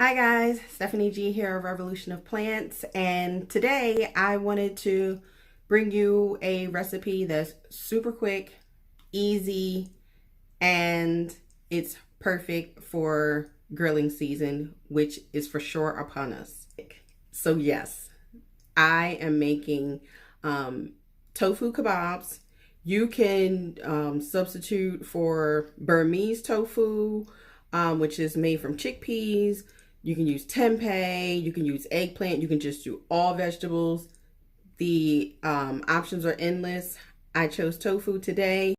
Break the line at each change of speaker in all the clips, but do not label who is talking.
Hi guys, Stephanie G here of Revolution of Plants, and today I wanted to bring you a recipe that's super quick, easy, and it's perfect for grilling season, which is for sure upon us. So yes, I am making tofu kebabs. You can substitute for Burmese tofu, which is made from chickpeas. You can use tempeh, you can use eggplant, you can just do all vegetables. The options are endless. I chose tofu today.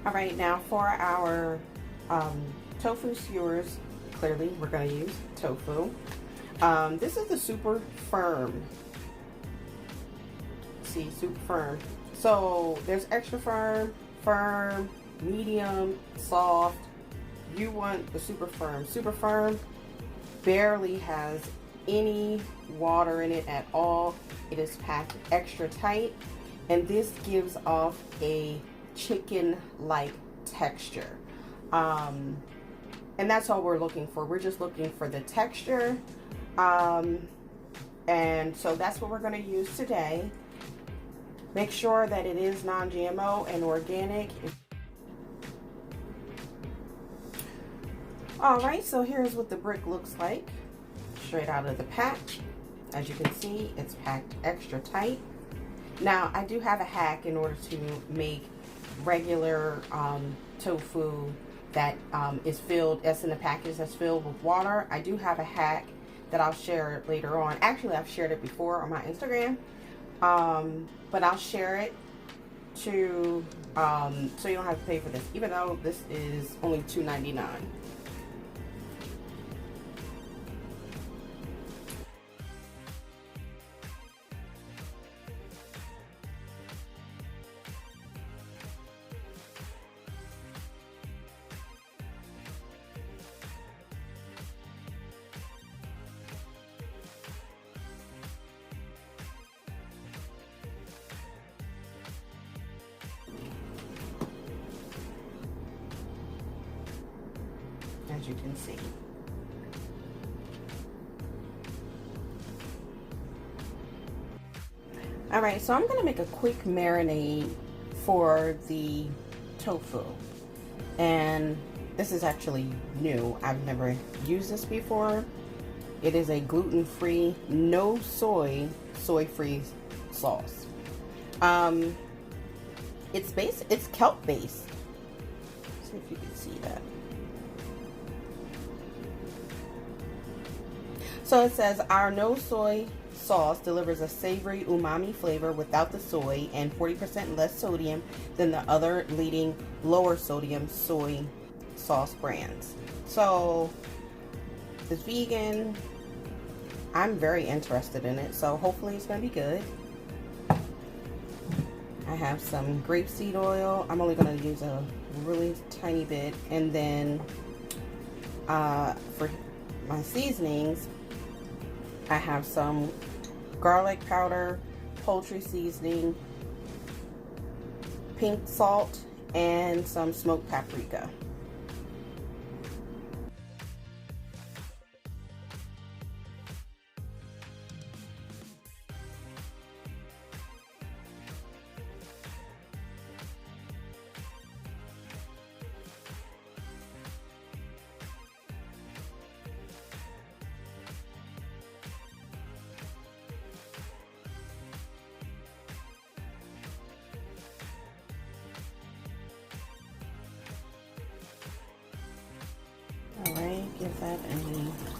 All right, now for our tofu skewers, clearly we're going to use tofu. This is the super firm. See, super firm. So there's extra firm, firm, medium, soft. You want the super firm. Super firm barely has any water in it at all. It is packed extra tight, and this gives off a chicken-like texture. And that's all we're looking for. We're just looking for the texture. And so that's what we're going to use today. Make sure that it is non-GMO and organic. All right, so here's what the brick looks like straight out of the pack. As you can see, it's packed extra tight. Now, I do have a hack in order to make regular tofu that is filled, that's in the package that's filled with water. I do have a hack that I'll share later on. Actually, I've shared it before on my Instagram, but I'll share it to so you don't have to pay for this, even though this is only $2.99. As you can see. All right, so I'm gonna make a quick marinade for the tofu. And this is actually new. I've never used this before. It is a gluten-free, no soy-free sauce. It's kelp based. See if you can see that. So it says, our no soy sauce delivers a savory umami flavor without the soy and 40% less sodium than the other leading lower sodium soy sauce brands. So it's vegan. I'm very interested in it, so hopefully it's going to be good. I have some grapeseed oil. I'm only going to use a really tiny bit. And then for my seasonings, I have some garlic powder, poultry seasoning, pink salt, and some smoked paprika.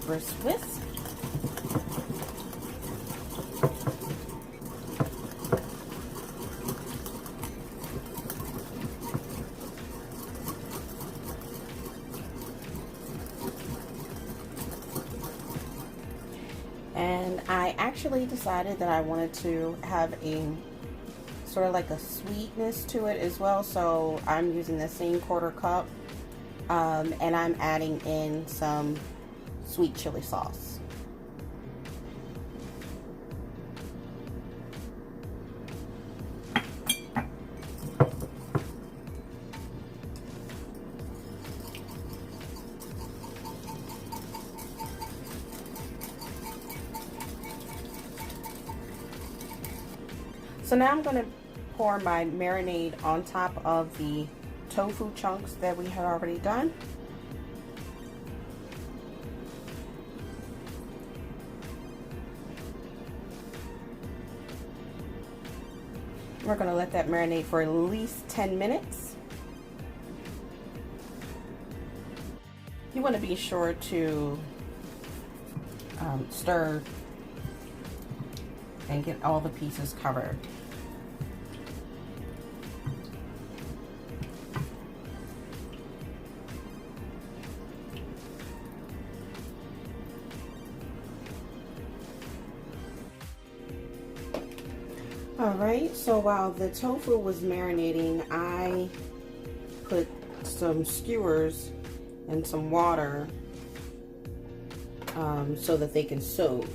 Whisk, whisk. And I actually decided that I wanted to have a sort of like a sweetness to it as well. So I'm using the same quarter cup and I'm adding in some sweet chili sauce. So now I'm going to pour my marinade on top of the tofu chunks that we had already done. We're going to let that marinate for at least 10 minutes. You want to be sure to stir and get all the pieces covered. Alright, so while the tofu was marinating, I put some skewers and some water so that they can soak,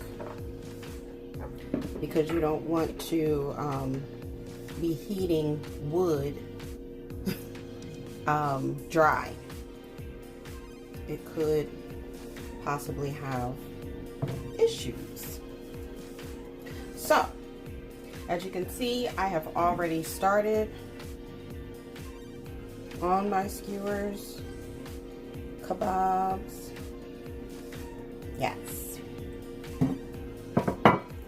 because you don't want to be heating wood dry. It could possibly have issues. So as you can see, I have already started on my skewers, kebabs. Yes.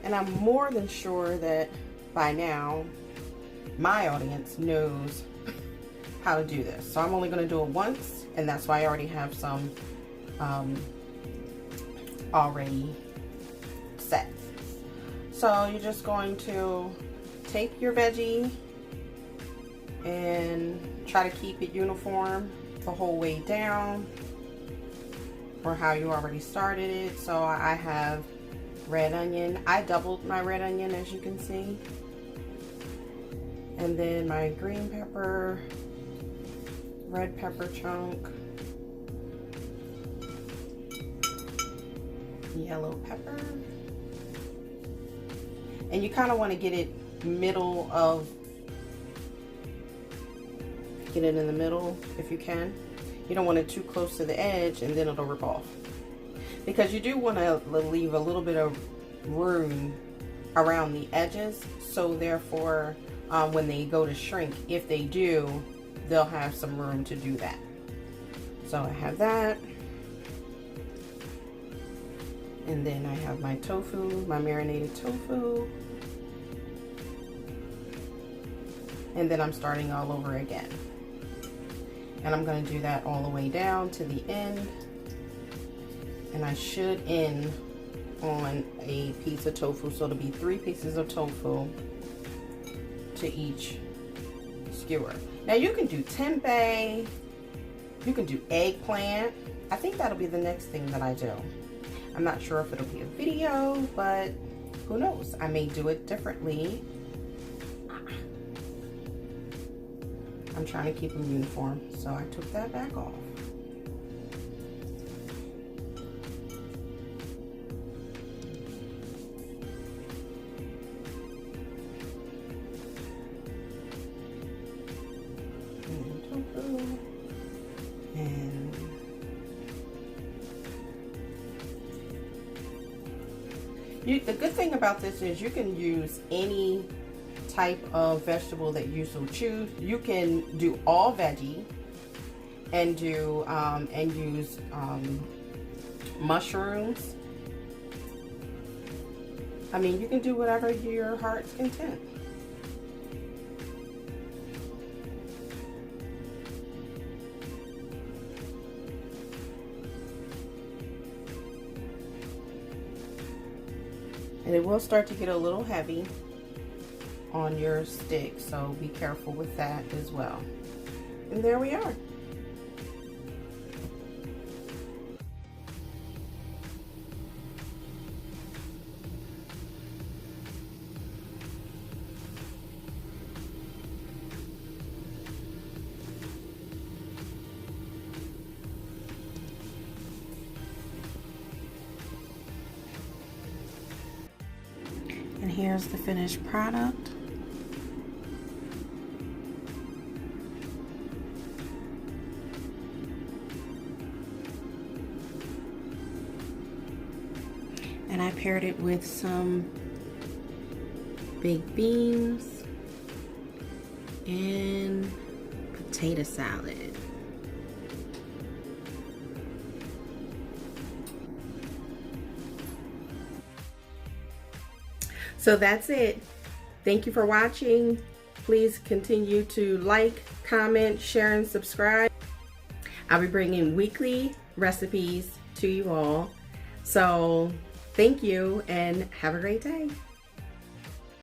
And I'm more than sure that by now my audience knows how to do this. So I'm only going to do it once, and that's why I already have some already set. So you're just going to take your veggie and try to keep it uniform the whole way down, or how you already started it. So I have red onion. I doubled my red onion, as you can see. And then my green pepper, red pepper chunk, yellow pepper. And you kind of want to get it in the middle if you can. You don't want it too close to the edge and then it'll rip off. Because you do want to leave a little bit of room around the edges, so therefore when they go to shrink, if they do, they'll have some room to do that. So I have that. And then I have my tofu, my marinated tofu. And then I'm starting all over again. And I'm going to do that all the way down to the end. And I should end on a piece of tofu. So it'll be 3 pieces of tofu to each skewer. Now you can do tempeh, you can do eggplant. I think that'll be the next thing that I do. I'm not sure if it'll be a video, but who knows? I may do it differently. I'm trying to keep them uniform, so I took that back off. And the good thing about this is you can use any type of vegetable that you so choose. You can do all veggie and do and use mushrooms. I mean, you can do whatever your heart's content. And it will start to get a little heavy on your stick, so be careful with that as well. And there we are. And here's the finished product. And I paired it with some baked beans and potato salad. So that's it. Thank you for watching. Please continue to like, comment, share, and subscribe. I'll be bringing weekly recipes to you all. So thank you and have a great day.